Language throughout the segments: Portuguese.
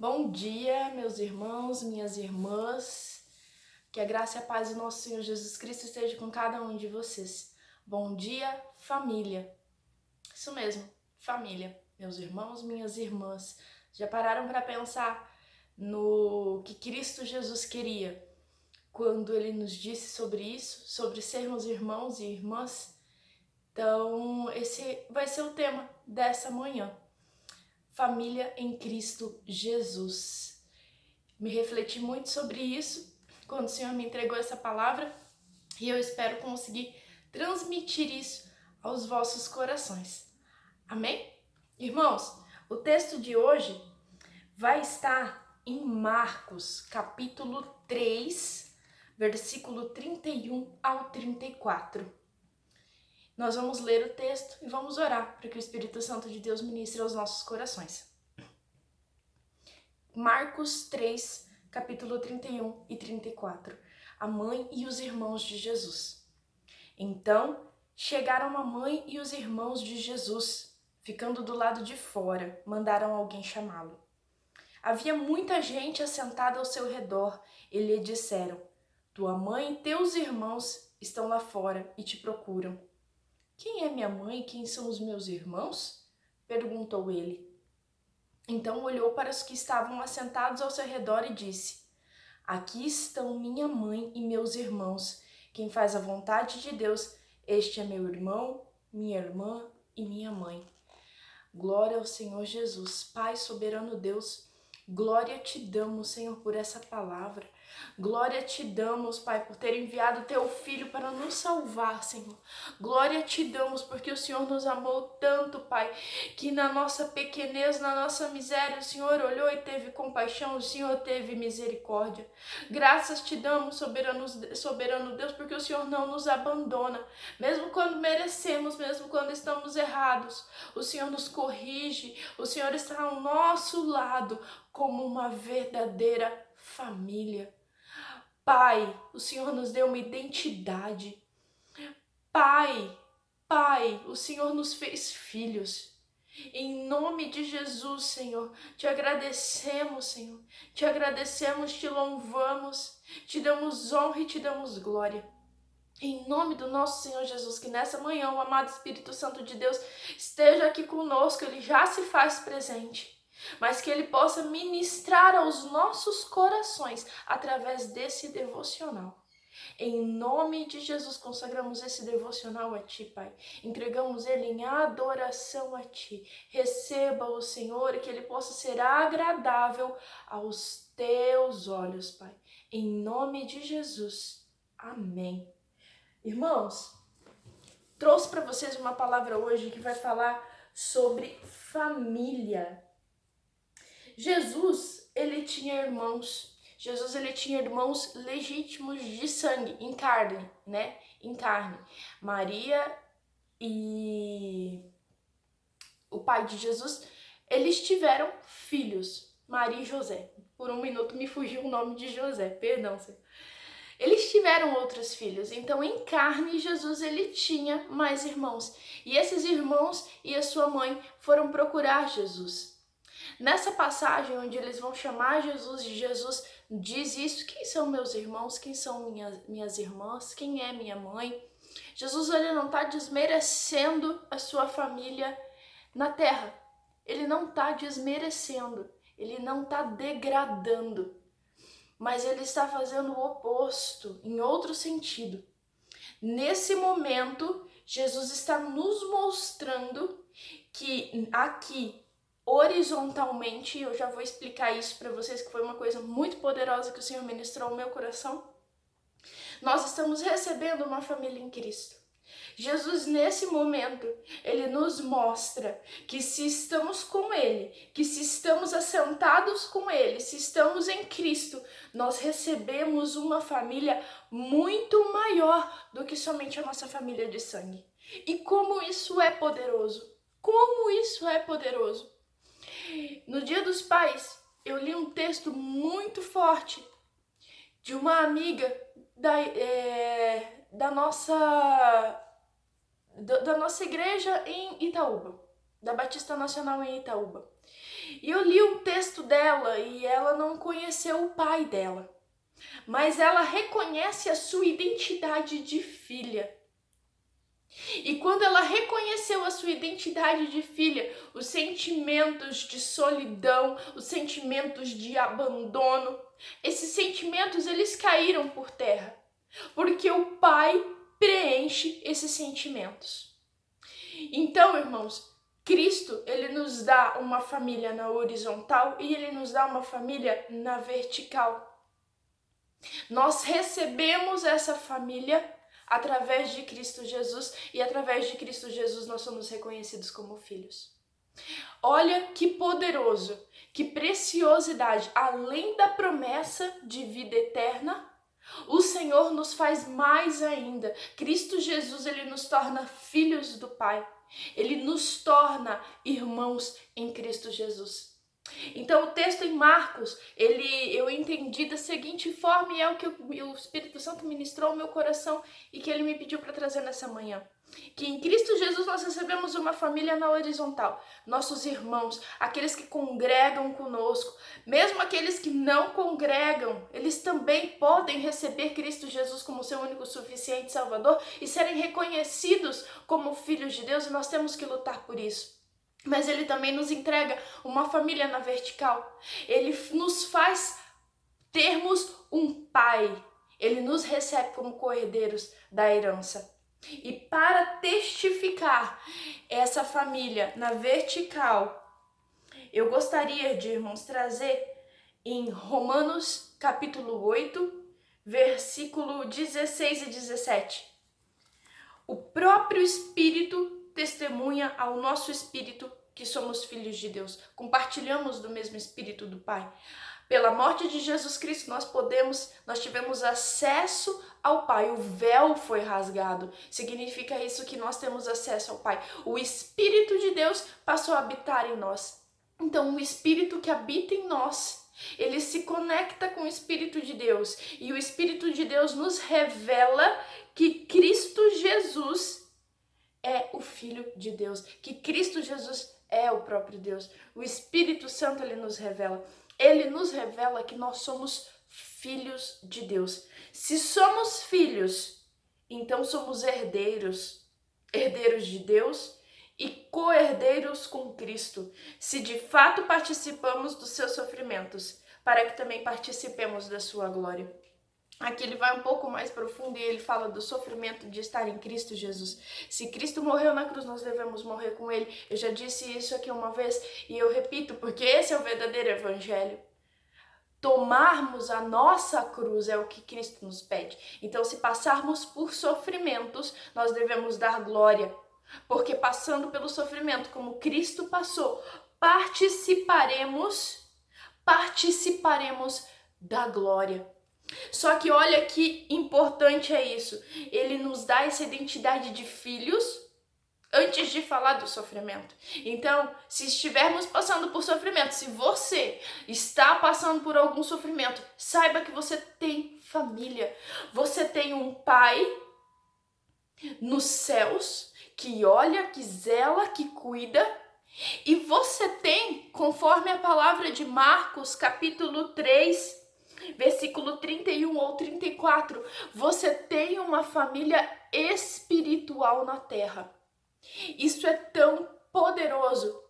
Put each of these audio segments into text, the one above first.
Bom dia, meus irmãos, minhas irmãs. Que a graça e a paz do nosso Senhor Jesus Cristo esteja com cada um de vocês. Bom dia, família. Isso mesmo, família. Meus irmãos, minhas irmãs. Já pararam para pensar no que Cristo Jesus queria quando ele nos disse sobre isso, sobre sermos irmãos e irmãs? Então, esse vai ser o tema dessa manhã. Família em Cristo Jesus. Me refleti muito sobre isso quando o Senhor me entregou essa palavra e eu espero conseguir transmitir isso aos vossos corações. Amém? Irmãos, o texto de hoje vai estar em Marcos, capítulo 3, versículo 31 ao 34. Nós vamos ler o texto e vamos orar para que o Espírito Santo de Deus ministre aos nossos corações. Marcos 3, capítulo 31 e 34. A mãe e os irmãos de Jesus. Então, chegaram a mãe e os irmãos de Jesus. Ficando do lado de fora, mandaram alguém chamá-lo. Havia muita gente assentada ao seu redor e lhe disseram: Tua mãe e teus irmãos estão lá fora e te procuram. Quem é minha mãe e quem são os meus irmãos? Perguntou ele. Então olhou para os que estavam assentados ao seu redor e disse: Aqui estão minha mãe e meus irmãos. Quem faz a vontade de Deus, este é meu irmão, minha irmã e minha mãe. Glória ao Senhor Jesus. Pai soberano Deus, glória te damos, Senhor, por essa palavra. Glória te damos, Pai, por ter enviado teu Filho para nos salvar, Senhor. Glória te damos porque o Senhor nos amou tanto, Pai, que na nossa pequenez, na nossa miséria, o Senhor olhou e teve compaixão, o Senhor teve misericórdia. Graças te damos, soberano Deus, porque o Senhor não nos abandona, mesmo quando merecemos, mesmo quando estamos errados. O Senhor nos corrige, o Senhor está ao nosso lado como uma verdadeira família. Pai, o Senhor nos deu uma identidade. Pai, o Senhor nos fez filhos. Em nome de Jesus, Senhor, te agradecemos, Senhor. Te agradecemos, te louvamos, te damos honra e te damos glória. Em nome do nosso Senhor Jesus, que nessa manhã o amado Espírito Santo de Deus esteja aqui conosco, ele já se faz presente, mas que ele possa ministrar aos nossos corações através desse devocional. Em nome de Jesus, consagramos esse devocional a Ti, Pai. Entregamos ele em adoração a Ti. Receba-o, Senhor, e que ele possa ser agradável aos Teus olhos, Pai. Em nome de Jesus. Amém. Irmãos, trouxe para vocês uma palavra hoje que vai falar sobre família. Jesus, ele tinha irmãos. Jesus, ele tinha irmãos legítimos de sangue, em carne, né? Em carne. Maria e o pai de Jesus, eles tiveram filhos, Maria e José. Por um minuto me fugiu o nome de José, perdão, Senhor. Eles tiveram outros filhos, então em carne Jesus ele tinha mais irmãos. E esses irmãos e a sua mãe foram procurar Jesus. Nessa passagem onde eles vão chamar Jesus e Jesus diz isso: quem são meus irmãos, quem são minhas irmãs, quem é minha mãe? Jesus ele não está desmerecendo a sua família na terra. Ele não está desmerecendo, ele não está degradando. Mas ele está fazendo o oposto, em outro sentido. Nesse momento, Jesus está nos mostrando que aqui, horizontalmente, eu já vou explicar isso para vocês, que foi uma coisa muito poderosa que o Senhor ministrou ao meu coração. Nós estamos recebendo uma família em Cristo. Jesus, nesse momento, ele nos mostra que se estamos com ele, que se estamos assentados com ele, se estamos em Cristo, nós recebemos uma família muito maior do que somente a nossa família de sangue. E como isso é poderoso! Como isso é poderoso! No Dia dos Pais, eu li um texto muito forte de uma amiga da nossa igreja em Itaúba, da Batista Nacional em Itaúba. E eu li um texto dela e ela não conheceu o pai dela. Mas ela reconhece a sua identidade de filha. E quando ela reconheceu a sua identidade de filha, os sentimentos de solidão, os sentimentos de abandono, esses sentimentos eles caíram por terra, porque o pai preenche esses sentimentos. Então, irmãos, Cristo, ele nos dá uma família na horizontal e ele nos dá uma família na vertical. Nós recebemos essa família através de Cristo Jesus e através de Cristo Jesus nós somos reconhecidos como filhos. Olha que poderoso, que preciosidade, além da promessa de vida eterna, o Senhor nos faz mais ainda. Cristo Jesus, ele nos torna filhos do Pai. Ele nos torna irmãos em Cristo Jesus. Então o texto em Marcos, eu entendi da seguinte forma, e é o que o Espírito Santo ministrou ao meu coração e que ele me pediu para trazer nessa manhã. Que em Cristo Jesus nós recebemos uma família na horizontal, nossos irmãos, aqueles que congregam conosco, mesmo aqueles que não congregam, eles também podem receber Cristo Jesus como seu único suficiente Salvador e serem reconhecidos como filhos de Deus, e nós temos que lutar por isso. Mas ele também nos entrega uma família na vertical. Ele nos faz termos um pai. Ele nos recebe como co-herdeiros da herança. E para testificar essa família na vertical, eu gostaria de, irmãos, trazer em Romanos capítulo 8, versículo 16 e 17. O próprio Espírito testemunha ao nosso espírito que somos filhos de Deus. Compartilhamos do mesmo Espírito do Pai. Pela morte de Jesus Cristo nós tivemos acesso ao Pai. O véu foi rasgado. Significa isso que nós temos acesso ao Pai. O Espírito de Deus passou a habitar em nós. Então o Espírito que habita em nós, ele se conecta com o Espírito de Deus. E o Espírito de Deus nos revela que Cristo Jesus é o Filho de Deus, que Cristo Jesus é o próprio Deus. O Espírito Santo, ele nos revela que nós somos filhos de Deus. Se somos filhos, então somos herdeiros de Deus e co-herdeiros com Cristo, se de fato participamos dos seus sofrimentos, para que também participemos da sua glória. Aqui ele vai um pouco mais profundo e ele fala do sofrimento de estar em Cristo Jesus. Se Cristo morreu na cruz, nós devemos morrer com ele. Eu já disse isso aqui uma vez e eu repito, porque esse é o verdadeiro evangelho. Tomarmos a nossa cruz é o que Cristo nos pede. Então, se passarmos por sofrimentos, nós devemos dar glória. Porque passando pelo sofrimento, como Cristo passou, participaremos da glória. Só que olha que importante é isso. Ele nos dá essa identidade de filhos antes de falar do sofrimento. Então, se estivermos passando por sofrimento, se você está passando por algum sofrimento, saiba que você tem família. Você tem um pai nos céus que olha, que zela, que cuida. E você tem, conforme a palavra de Marcos, capítulo 3, versículo 31 ou 34, você tem uma família espiritual na terra. Isso é tão poderoso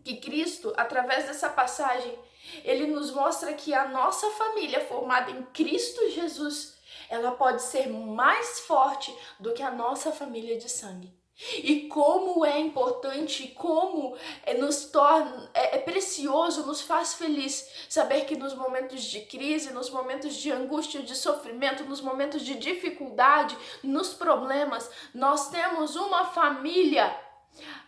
que Cristo, através dessa passagem, ele nos mostra que a nossa família formada em Cristo Jesus, ela pode ser mais forte do que a nossa família de sangue. E como é importante, como é precioso, nos faz feliz saber que nos momentos de crise, nos momentos de angústia, de sofrimento, nos momentos de dificuldade, nos problemas, nós temos uma família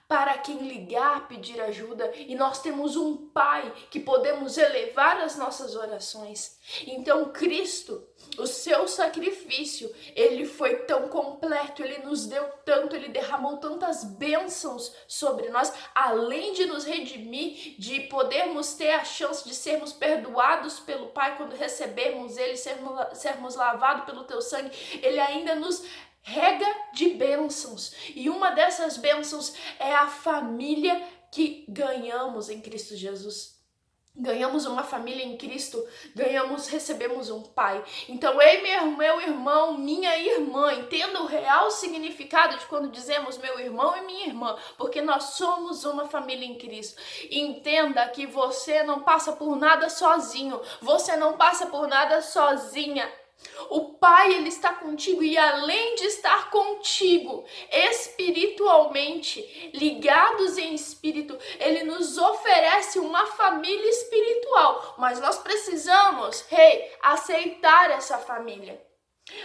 para quem ligar, pedir ajuda, e nós temos um Pai que podemos elevar as nossas orações. Então Cristo, o seu sacrifício, ele foi tão completo, ele nos deu tanto, ele derramou tantas bênçãos sobre nós, além de nos redimir, de podermos ter a chance de sermos perdoados pelo Pai quando recebermos ele, sermos lavados pelo teu sangue, ele ainda nos rega de bênçãos, e uma dessas bênçãos é a família que ganhamos em Cristo Jesus. Ganhamos uma família em Cristo, recebemos um Pai. Então, meu irmão, minha irmã, entenda o real significado de quando dizemos meu irmão e minha irmã, porque nós somos uma família em Cristo. Entenda que você não passa por nada sozinho, você não passa por nada sozinha. O Pai, Ele está contigo e além de estar contigo espiritualmente, ligados em espírito, Ele nos oferece uma família espiritual. Mas nós precisamos, aceitar essa família.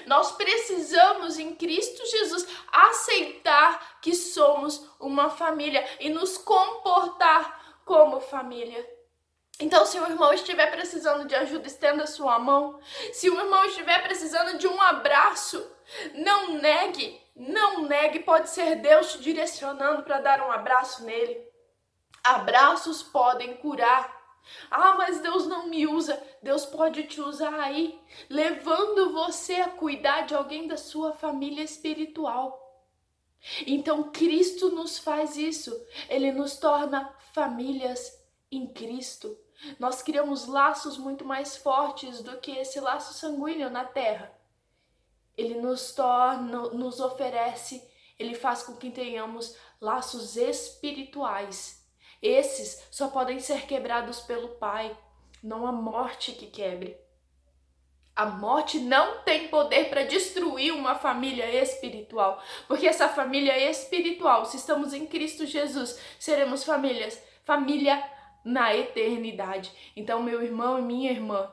Nós precisamos em Cristo Jesus aceitar que somos uma família e nos comportar como família. Então, se o irmão estiver precisando de ajuda, estenda sua mão. Se o irmão estiver precisando de um abraço, não negue, pode ser Deus te direcionando para dar um abraço nele. Abraços podem curar. Ah, mas Deus não me usa. Deus pode te usar aí, levando você a cuidar de alguém da sua família espiritual. Então, Cristo nos faz isso. Ele nos torna famílias em Cristo. Nós criamos laços muito mais fortes do que esse laço sanguíneo na terra. Ele nos oferece, ele faz com que tenhamos laços espirituais. Esses só podem ser quebrados pelo Pai, não a morte que quebre. A morte não tem poder para destruir uma família espiritual, porque essa família espiritual, se estamos em Cristo Jesus, seremos família na eternidade. Então, meu irmão e minha irmã,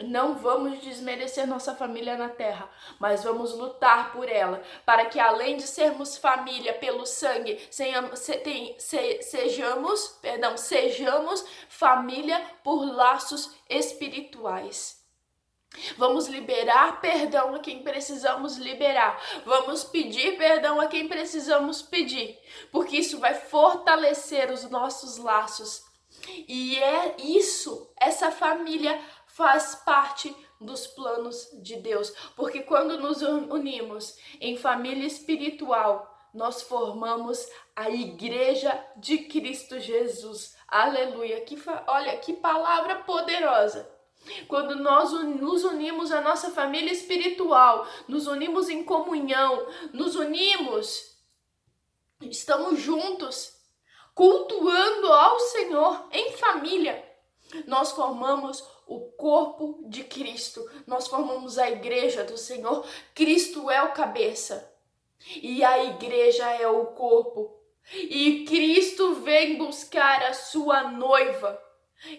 não vamos desmerecer nossa família na terra, mas vamos lutar por ela, para que além de sermos família pelo sangue, sejamos família por laços espirituais. Vamos liberar perdão a quem precisamos liberar. Vamos pedir perdão a quem precisamos pedir, porque isso vai fortalecer os nossos laços. E essa família faz parte dos planos de Deus, porque quando nos unimos em família espiritual, nós formamos a igreja de Cristo Jesus. Aleluia! Olha que palavra poderosa! Quando nós nos unimos à nossa família espiritual, nos unimos em comunhão, estamos juntos, cultuando ao Senhor em família, nós formamos o corpo de Cristo, nós formamos a igreja do Senhor. Cristo é o cabeça e a igreja é o corpo, e Cristo vem buscar a sua noiva.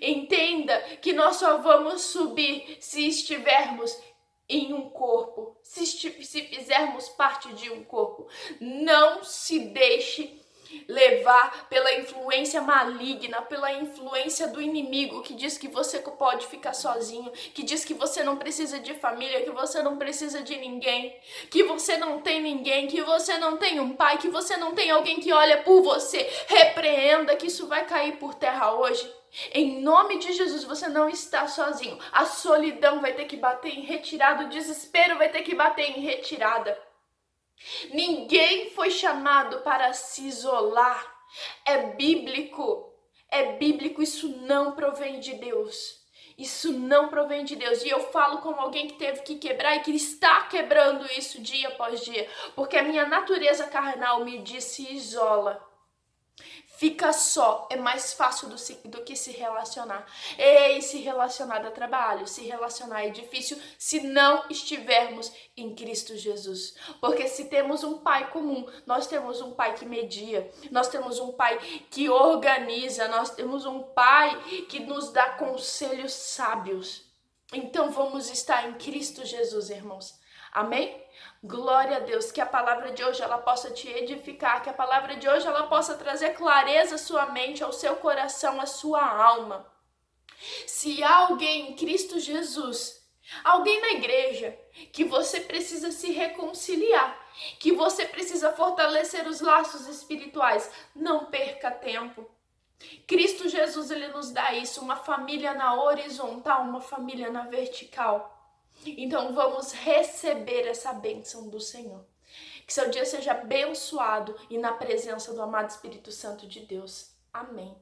Entenda que nós só vamos subir se estivermos em um corpo, se fizermos parte de um corpo. Não se deixe levar pela influência maligna, pela influência do inimigo que diz que você pode ficar sozinho, que diz que você não precisa de família, que você não precisa de ninguém, que você não tem ninguém, que você não tem um pai, que você não tem alguém que olha por você. Repreenda que isso vai cair por terra hoje. Em nome de Jesus, você não está sozinho. A solidão vai ter que bater em retirada, o desespero vai ter que bater em retirada. Ninguém foi chamado para se isolar. É bíblico, isso não provém de Deus. Isso não provém de Deus. E eu falo como alguém que teve que quebrar e que está quebrando isso dia após dia, porque a minha natureza carnal me diz: se isola. Fica só, é mais fácil do que se relacionar. E se relacionar dá trabalho, se relacionar é difícil se não estivermos em Cristo Jesus. Porque se temos um Pai comum, nós temos um Pai que media, nós temos um Pai que organiza, nós temos um Pai que nos dá conselhos sábios. Então vamos estar em Cristo Jesus, irmãos. Amém? Glória a Deus, que a palavra de hoje ela possa te edificar, que a palavra de hoje ela possa trazer clareza à sua mente, ao seu coração, à sua alma. Se há alguém em Cristo Jesus, alguém na igreja, que você precisa se reconciliar, que você precisa fortalecer os laços espirituais, não perca tempo. Cristo Jesus, ele nos dá isso, uma família na horizontal, uma família na vertical. Então vamos receber essa bênção do Senhor. Que seu dia seja abençoado e na presença do amado Espírito Santo de Deus. Amém.